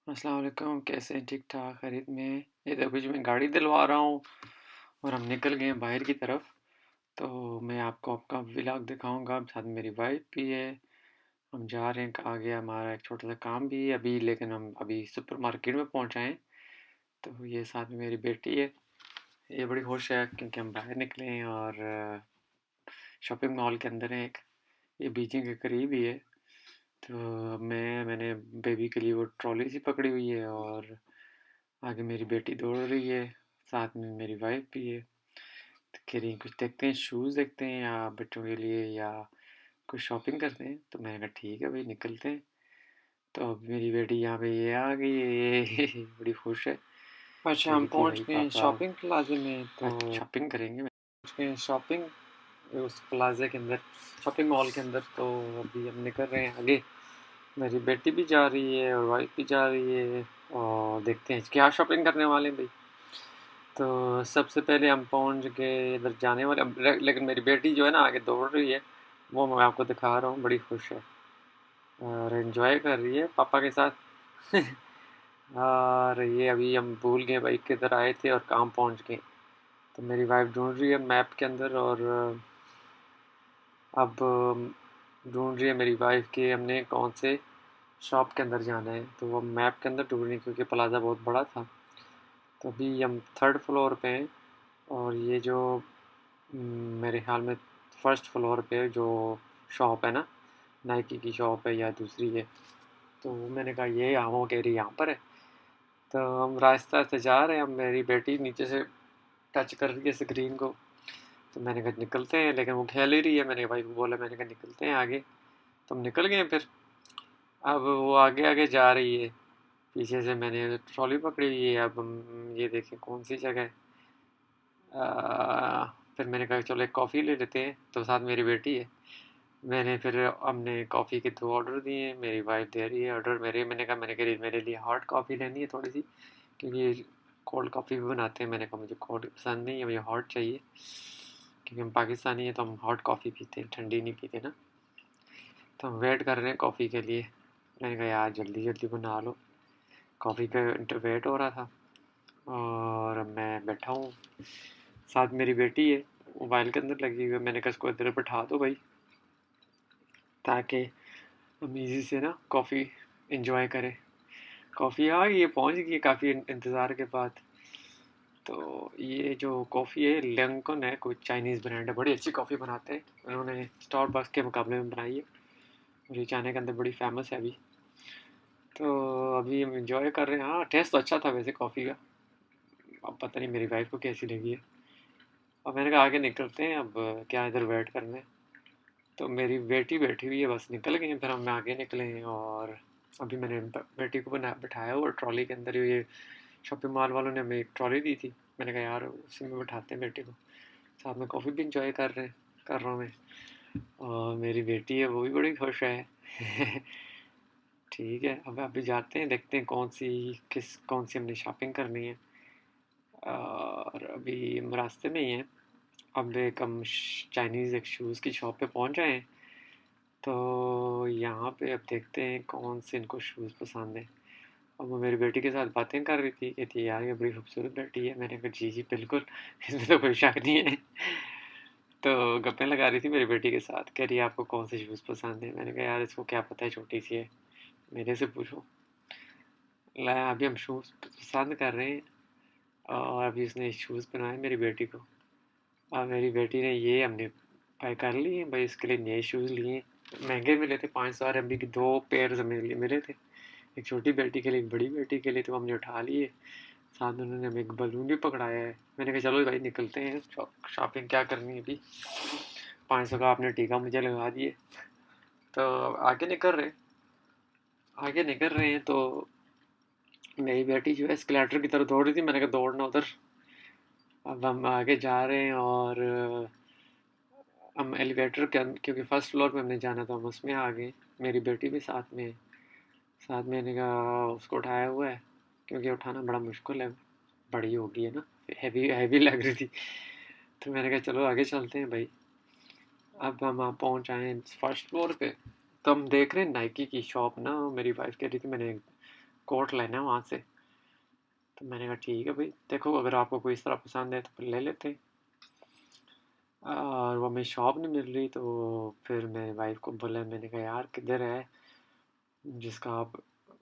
अस्सलाम वालेकुम, कैसे हैं? ठीक-ठाक, खैरियत में? ये देखो जी मैं गाड़ी दिलवा रहा हूँ और हम निकल गए हैं बाहर की तरफ। तो मैं आपको आपका व्लॉग दिखाऊँगा, साथ में मेरी वाइफ़ भी है। हम जा रहे हैं, आगे हमारा एक छोटा-सा काम भी है अभी, लेकिन हम अभी सुपरमार्केट में पहुँचे हैं। तो ये साथ में मेरी बेटी है, ये बड़ी खुश है क्योंकि हम बाहर निकले हैं और शॉपिंग मॉल के अंदर हैं एक, ये बीजिंग के करीब ही है। तो मैंने बेबी के लिए वो ट्रॉली सी पकड़ी हुई है और आगे मेरी बेटी दौड़ रही है, साथ में मेरी वाइफ़ भी है। तो कह रही हैं कुछ देखते हैं, शूज़ देखते हैं या बच्चों के लिए या कुछ शॉपिंग करते हैं। तो मैंने कहा ठीक है भाई निकलते हैं। तो अब मेरी बेटी यहाँ पे ये आ गई है, ये बड़ी खुश है। अच्छा, कह हम रही थी पहुँच भाई गए हैं पापा शॉपिंग प्लाज़े में, तो आज शॉपिंग करेंगे। पहुँच गए हैं शॉपिंग उस प्लाज़े के अंदर, शॉपिंग मॉल के अंदर। तो अभी हम निकल रहे हैं आगे। मेरी बेटी भी जा रही है और वाइफ़ भी जा रही है और देखते हैं क्या शॉपिंग करने वाले हैं भई। तो सबसे पहले हम पहुँच गए इधर जाने वाले, अब लेकिन मेरी बेटी जो है ना आगे दौड़ रही है, वो मैं आपको दिखा रहा हूँ, बड़ी खुश है और एन्जॉय कर रही है पापा के साथ। और ये अभी हम भूल गए भाई किधर आए थे और कहाँ पहुँच गए। तो मेरी वाइफ़ ढूँढ रही है मैप के अंदर और अब ढूँढ रही है मेरी वाइफ़ कि हमने कौन से शॉप के अंदर जाना है। तो वो मैप के अंदर ढूँढ रही है क्योंकि प्लाज़ा बहुत बड़ा था। तो अभी हम 3rd फ्लोर पे हैं और ये जो मेरे ख़्याल में 1st फ्लोर पे जो शॉप है ना, नाइकी की शॉप है या दूसरी है। तो मैंने कहा ये यहाँ, वो कह रही यहाँ पर है। तो हम रास्ते-रास्ते जा रहे हैं, अब मेरी बेटी नीचे से टच कर रही है स्क्रीन को। तो मैंने कहा निकलते हैं, लेकिन वो खेल ही रही है। मैंने भाई को बोला, मैंने कहा निकलते हैं आगे। तो हम निकल गए फिर। अब वो आगे आगे जा रही है, पीछे से मैंने ट्रॉली पकड़ी हुई है। अब हम ये देखें कौन सी जगह है। फिर मैंने कहा चलो एक कॉफ़ी ले लेते हैं, तो साथ मेरी बेटी है। मैंने फिर हमने कॉफ़ी के 2 ऑर्डर दिए, मेरी वाइफ़ दे रही है ऑर्डर मेरे। मैंने कहा मैंने कहा मेरे लिए हॉट कॉफ़ी लेनी है थोड़ी सी, क्योंकि कोल्ड कॉफ़ी भी बनाते हैं। मैंने कहा मुझे कोल्ड पसंद नहीं है, मुझे हॉट चाहिए, क्योंकि हम पाकिस्तानी हैं तो हम हॉट कॉफ़ी पीते हैं, ठंडी नहीं पीते ना। तो हम वेट कर रहे हैं कॉफ़ी के लिए। मैंने कहा यार जल्दी जल्दी बना लो, कॉफ़ी का वेट हो रहा था। और मैं बैठा हूँ, साथ मेरी बेटी है, मोबाइल के अंदर लगी हुई है। मैंने कहा इसको इधर बैठा दो भाई, ताकि हम ईज़ी से ना कॉफ़ी इंजॉय करें। कॉफ़ी आ गई है, पहुँच गई है काफ़ी इंतज़ार के बाद। तो ये जो कॉफ़ी है लंकन है, कोई चाइनीज़ ब्रांड है, बड़ी अच्छी कॉफ़ी बनाते हैं। उन्होंने स्टारबक्स के मुकाबले में बनाई है और ये चाइना के अंदर बड़ी फ़ेमस है अभी। तो अभी हम इंजॉय कर रहे हैं। हाँ, टेस्ट तो अच्छा था वैसे कॉफ़ी का। अब पता नहीं मेरी वाइफ़ को कैसी लगी है। और मैंने कहा आगे निकलते हैं, अब क्या इधर वेट करना है। तो मेरी बेटी बैठी हुई है, बस निकल गए हैं। फिर हम आगे निकले हैं और अभी मैंने बेटी को बना बैठाया हुआ ट्रॉली के अंदर। ये शॉपिंग मॉल वालों ने हमें एक ट्रॉली दी थी, मैंने कहा यार उसी में बैठाते हैं बेटी को, साथ में कॉफ़ी भी इंजॉय कर रहा हूँ मैं। और मेरी बेटी है, वो भी बड़ी खुश है। ठीक है, अब अभी जाते हैं, देखते हैं कौन सी हमने शॉपिंग करनी है। और अभी हम रास्ते में ही हैं। अब एक हम चाइनीज़ एक शूज़ की शॉप पे पहुंच गए हैं। तो यहाँ पे अब देखते हैं कौन से इनको शूज़ पसंद है। अब वो मेरी बेटी के साथ बातें कर रही थी, कहती यार ये बड़ी खूबसूरत बेटी है। मैंने कहा जी जी बिल्कुल, इसमें तो कोई शक नहीं है। तो गप्पे लगा रही थी मेरी बेटी के साथ, कह रही है आपको कौन से शूज़ पसंद है। मैंने कहा यार इसको क्या पता है, छोटी सी है, मेरे से पूछो। ला अभी हम शूज़ पसंद कर रहे हैं और अभी उसने शूज़ पहनाए मेरी बेटी को। अब मेरी बेटी ने ये हमने बाय कर लिए भाई, इसके लिए नए शूज़ लिए। महंगे मिले थे, 500 RMB की 2 पेयर मिले थे, एक छोटी बेटी के लिए एक बड़ी बेटी के लिए। तो हमने उठा लिए, साथ में उन्होंने हमें एक बलून भी पकड़ाया है। मैंने कहा चलो भाई निकलते हैं, शॉपिंग क्या करनी है अभी, 500 का आपने टीका मुझे लगा दिए। तो आगे निकल रहे हैं। तो मेरी बेटी जो है स्केलेटर की तरफ दौड़ रही थी, मैंने कहा दौड़ना उधर। अब हम आगे जा रहे हैं और हम एलिवेटर के क्योंकि फर्स्ट फ्लोर पे हमने जाना था, हम उसमें आ गए। मेरी बेटी भी साथ में है। साथ में मैंने कहा उसको उठाया हुआ है, क्योंकि उठाना बड़ा मुश्किल है, बड़ी हो गई है ना, हैवी हैवी लग रही थी। तो मैंने कहा चलो आगे चलते हैं भाई। अब हम वहाँ पहुँच आए हैं फर्स्ट फ्लोर पे। तो हम देख रहे हैं नाइकी की शॉप ना, मेरी वाइफ कह रही थी मैंने कोट लेना है वहाँ से। तो मैंने कहा ठीक है भाई, देखो अगर आपको कोई इस तरह पसंद है तो फिर ले लेते हैं। और वो हमें शॉप नहीं मिल रही, तो फिर मेरे वाइफ को बोला, मैंने कहा यार किधर है जिसका आप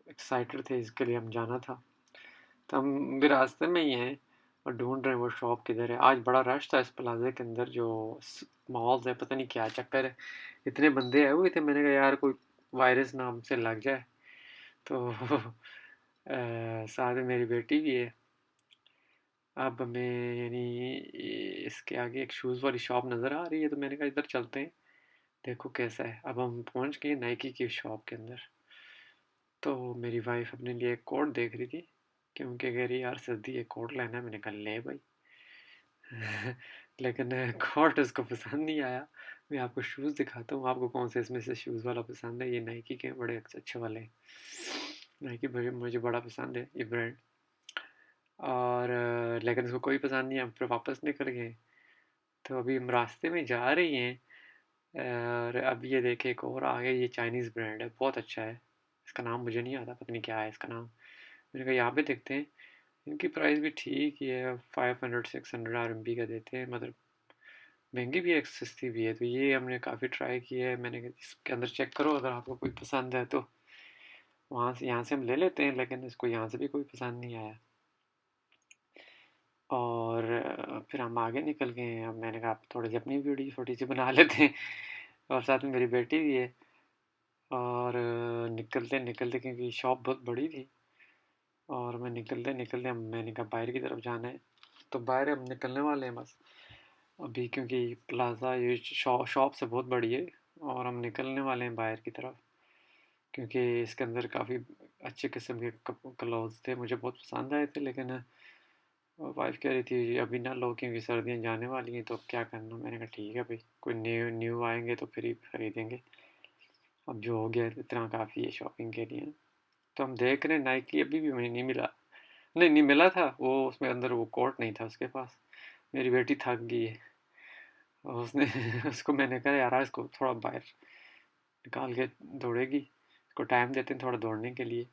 एक्साइटेड थे, इसके लिए हम जाना था। तो हम भी रास्ते में ही हैं और ढूंढ रहे हैं वो शॉप किधर है। आज बड़ा रश था इस प्लाजे के अंदर, जो मॉल्स है, पता नहीं क्या चक्कर है, इतने बंदे आए हुए थे। मैंने कहा यार कोई वायरस नाम से लग जाए। तो साथ में मेरी बेटी भी है। अब हमें यानी इसके आगे एक शूज़ वाली शॉप नज़र आ रही है, तो मैंने कहा इधर चलते हैं, देखो कैसा है। अब हम पहुंच गए नाइकी की शॉप के अंदर। तो मेरी वाइफ अपने लिए एक कोट देख रही थी, क्योंकि कह रही यार सर्दी एक कोट लेना है। मैंने कहा ले भाई। लेकिन कोट उसको पसंद नहीं आया। मैं आपको शूज़ दिखाता हूँ, आपको कौन से इसमें से शूज़ वाला पसंद है। ये नाइकी के बड़े अच्छे अच्छे वाले, नाइकी मुझे बड़ा पसंद है ये ब्रांड। और लेकिन उसको कोई पसंद नहीं है, हम फिर वापस निकल गए। तो अभी हम रास्ते में जा रही हैं, और अब ये देखे एक और आ गया, ये चाइनीज़ ब्रांड है, बहुत अच्छा है। इसका नाम मुझे नहीं आता, पता नहीं क्या है इसका नाम। मैंने कहा यहाँ पे देखते हैं। इनकी प्राइस भी ठीक ही है, 500-600 RMB का देते हैं, मतलब महंगी भी है सस्ती भी है। तो ये हमने काफ़ी ट्राई किया है। मैंने कहा इसके अंदर चेक करो, अगर आपको कोई पसंद है तो वहाँ से यहाँ से हम ले लेते हैं। लेकिन इसको यहाँ से भी कोई पसंद नहीं आया, और फिर हम आगे निकल गए हैं। अब मैंने कहा थोड़ी सी अपनी वीडियो छोटी सी बना लेते हैं, और साथ में मेरी बेटी भी है। और निकलते निकलते, क्योंकि शॉप बहुत बड़ी थी, और मैं निकलते निकलते मैंने कहा बाहर की तरफ जाना है। तो बाहर हम निकलने वाले हैं बस अभी, क्योंकि प्लाज़ा ये शॉप से बहुत बड़ी है, और हम निकलने वाले हैं बाहर की तरफ, क्योंकि इसके अंदर काफ़ी अच्छे किस्म के क्लोथ्स थे, मुझे बहुत पसंद आए थे। लेकिन वाइफ कह रही थी अभी ना लो, क्योंकि सर्दियाँ जाने वाली हैं, तो अब क्या करना। मैंने कहा ठीक है भाई, कोई न्यू न्यू आएंगे तो फिर ही खरीदेंगे। अब जो हो गया इतना काफ़ी है शॉपिंग के लिए। तो हम देख रहे हैं, नाइकी अभी भी मुझे नहीं मिला। नहीं, नहीं मिला था वो, उसमें अंदर वो कोट नहीं था उसके पास। मेरी बेटी थक गई है, और उसने उसको मैंने कहा यार इसको थोड़ा बाहर निकाल के दौड़ेगी, इसको टाइम देते हैं थोड़ा दौड़ने के लिए।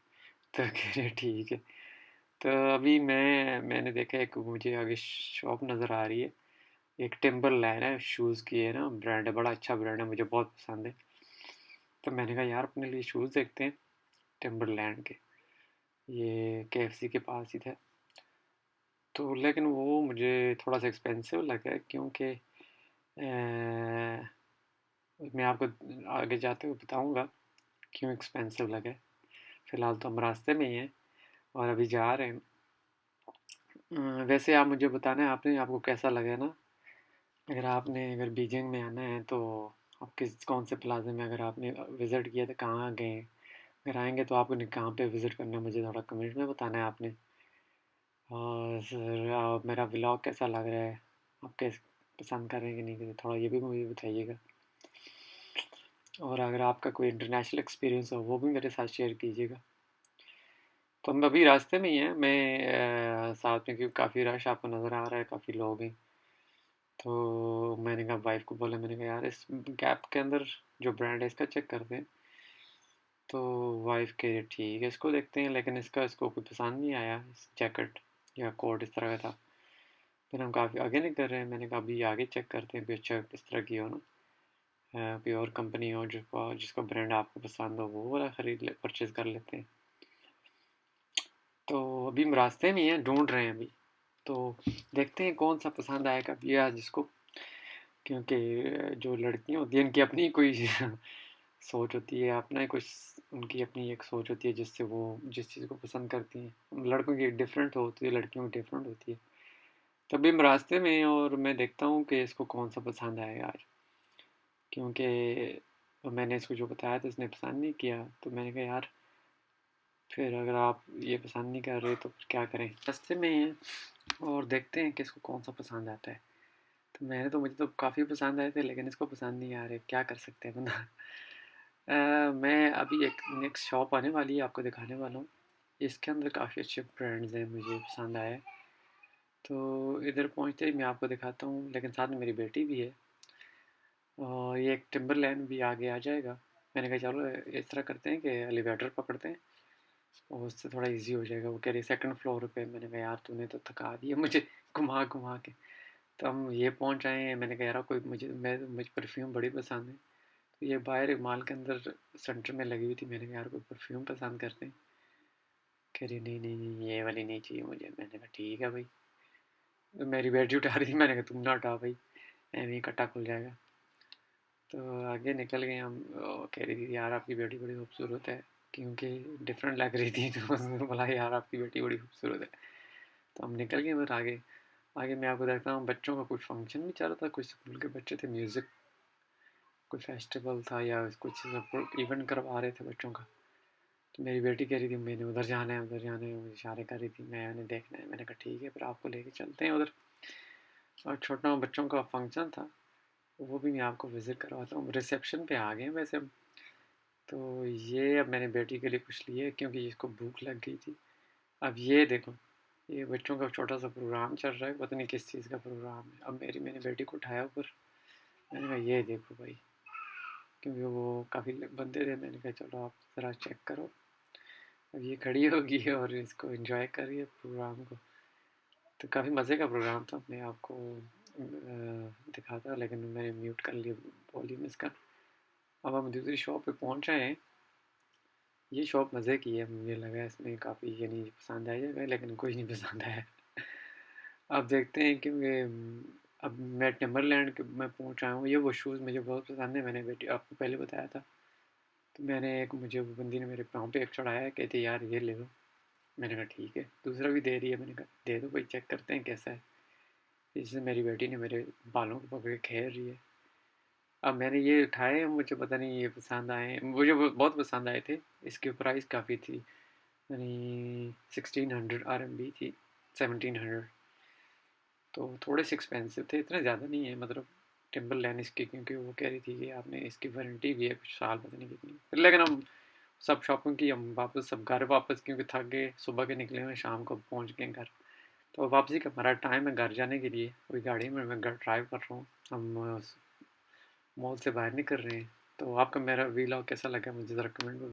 तो कह रहे ठीक है। तो अभी मैंने देखा एक मुझे आगे शॉप नज़र आ रही है, एक टिम्बरलैंड है, शूज़ की है ना, ब्रांड है, बड़ा अच्छा ब्रांड है, मुझे बहुत पसंद है। तो मैंने कहा यार अपने लिए शूज़ देखते हैं टिम्बरलैंड के, ये KFC के पास ही थे। तो लेकिन वो मुझे थोड़ा सा एक्सपेंसिव लगा, क्योंकि मैं आपको आगे जाते हुए बताऊंगा क्यों एक्सपेंसिव लगे। फ़िलहाल तो हम रास्ते में ही हैं और अभी जा रहे हैं। वैसे आप मुझे बताना है आपने आपको कैसा लगा ना। अगर बीजिंग में आना है तो आप किस कौन से प्लाज़ा में अगर आपने विज़िट किया तो कहाँ गए? अगर आएँगे तो आपको कहाँ पे विज़िट करना है, मुझे थोड़ा कमेंट में बताना है आपने। और सर मेरा व्लॉग कैसा लग रहा है? आप कैसे पसंद कर रहे हैं कि नहीं, थोड़ा ये भी मुझे बताइएगा। और अगर आपका कोई इंटरनेशनल एक्सपीरियंस हो वो भी मेरे साथ शेयर कीजिएगा। तो हम अभी रास्ते में ही हैं, मैं साथ में, क्योंकि काफ़ी रश आपको नज़र आ रहा है, काफ़ी लोग हैं। तो मैंने कहा वाइफ को बोला, मैंने कहा यार इस गैप के अंदर जो ब्रांड है इसका चेक करते हैं। तो वाइफ कह रही ठीक है इसको देखते हैं, लेकिन इसको कोई पसंद नहीं आया, इस जैकेट या कोट इस तरह का था। फिर हम काफ़ी आगे नहीं कर रहे हैं, मैंने कहा अभी आगे चेक करते हैं कोई अच्छा इस तरह की हो ना, कोई और कंपनी हो जिसको जिसका ब्रांड आपको पसंद हो, वो वाला ख़रीद ले, परचेज़ कर लेते हैं। तो अभी हम रास्ते में ही हैं, ढूंढ रहे हैं अभी। तो देखते हैं कौन सा पसंद आएगा अभी आज जिसको, क्योंकि जो लड़कियां होती हैं उनकी अपनी कोई सोच होती है, अपना ही कुछ, उनकी अपनी एक सोच होती है जिससे वो जिस चीज़ को पसंद करती हैं। लड़कों की डिफरेंट होती है, लड़कियों की डिफरेंट होती है। तभी हम रास्ते में हैं और मैं देखता हूँ कि इसको कौन सा पसंद आएगा आज, क्योंकि मैंने इसको जो बताया था इसने पसंद नहीं किया। तो मैंने कहा यार फिर अगर आप ये पसंद नहीं कर रहे तो फिर क्या करें। रास्ते में ही हैं और देखते हैं कि इसको कौन सा पसंद आता है। तो मुझे तो काफ़ी पसंद आए थे, लेकिन इसको पसंद नहीं आ रहे, क्या कर सकते हैं बंदा। मैं अभी एक नेक्स्ट शॉप आने वाली है, आपको दिखाने वाला हूँ। इसके अंदर काफ़ी अच्छे ब्रांड्स हैं, मुझे पसंद आए। तो इधर पहुँचते ही मैं आपको दिखाता हूँ, लेकिन साथ में मेरी बेटी भी है। और ये एक टिम्बरलैंड भी आगे आ जाएगा। मैंने कहा चलो इस तरह करते हैं कि एलिवेटर पकड़ते हैं और उससे थोड़ा ईज़ी हो जाएगा। वो कह रही सेकंड फ्लोर पे। मैंने कहा यार तूने तो थका दिया मुझे घुमा-घुमा के। तो हम ये पहुँच आए हैं। मैंने कहा यार कोई मुझे परफ्यूम बड़ी पसंद है। तो ये बाहर एक मॉल के अंदर सेंटर में लगी हुई थी। मैंने कहा यार कोई परफ्यूम पसंद करते हैं। कह रही नहीं, नहीं, नहीं ये वाली नहीं चाहिए मुझे। मैंने कहा ठीक है भाई। तो मेरी बेटी उठा रही थी। मैंने कहा तुम ना उठाओ भाई, ऐवें ही कट्टा खुल जाएगा। तो आगे निकल गए हम। कह रही थी यार आपकी बेटी बड़ी खूबसूरत है, क्योंकि डिफरेंट लग रही थी। तो उसने बोला यार आपकी बेटी बड़ी खूबसूरत है। तो हम निकल गए फिर आगे। आगे मैं आपको देखता हूँ बच्चों का कुछ फंक्शन भी चल रहा था। कुछ स्कूल के बच्चे थे, म्यूज़िक कोई फेस्टिवल था या कुछ इवेंट करवा रहे थे बच्चों का। तो मेरी बेटी कह रही थी मैंने उधर जाना है, उधर जाना है, मुझे इशारे कर रही थी मैंने देखना है। मैंने कहा ठीक है फिर आपको लेके चलते हैं उधर। और छोटा बच्चों का फंक्शन था, वो भी मैं आपको विज़िट करवाता हूँ। रिसेप्शन पे आ गए हैं वैसे हम। तो ये अब मैंने बेटी के लिए कुछ लिए क्योंकि इसको भूख लग गई थी। अब ये देखो, ये बच्चों का छोटा सा प्रोग्राम चल रहा है, पता नहीं किस चीज़ का प्रोग्राम है। अब मैंने बेटी को उठाया ऊपर। मैंने कहा ये देखो भाई, क्योंकि वो काफ़ी बंदे थे। मैंने कहा चलो आप ज़रा चेक करो। अब ये खड़ी होगी और इसको एंजॉय कर रही है प्रोग्राम को। तो काफ़ी मज़े का प्रोग्राम था। मैं आपको दिखाता, लेकिन मैंने म्यूट कर लिया वॉल्यूम इसका। अब हम दूसरी शॉप पे पहुंच रहे हैं। ये शॉप मज़े की है। मुझे लगा इसमें काफ़ी ये नहीं पसंद आएगा, लेकिन कोई नहीं पसंद आया। अब देखते हैं, क्योंकि अब मैं टिम्बरलैंड के मैं पहुंच आया हूँ। ये वो शूज़ मुझे बहुत पसंद है। मैंने बेटी आपको पहले बताया था। तो मैंने एक मुझे वो बंदी ने मेरे पाँव पे एक चढ़ाया है, कहती यार ये ले लो। मैंने कहा ठीक है। दूसरा भी दे रही है। मैंने कहा दे दो भाई, चेक करते हैं कैसा है। इससे मेरी बेटी ने मेरे बालों को पकड़ के खेल रही है। अब मैंने ये उठाए, मुझे पता नहीं ये पसंद आए, मुझे बहुत पसंद आए थे। इसकी प्राइस काफ़ी थी, यानी 1600 RMB थी, 1700। तो थोड़े से एक्सपेंसिव थे, इतने ज़्यादा नहीं है मतलब। टिम्बरलैंड इसकी, क्योंकि वो कह रही थी कि आपने इसकी वारंटी भी है कुछ साल, पता नहीं कितनी। फिर लेकिन हम सब शॉपिंग की, हम वापस सब घर वापस, क्योंकि थक गए, सुबह के निकले हुए, शाम को पहुंच गए घर। तो वापसी का हमारा टाइम है घर जाने के लिए। वही गाड़ी में मैं घर ड्राइव कर रहा हूँ। हम मॉल से बाहर निकल रहे हैं। तो आपका मेरा वीलॉग कैसा लगा मुझे ज़रा कमेंट में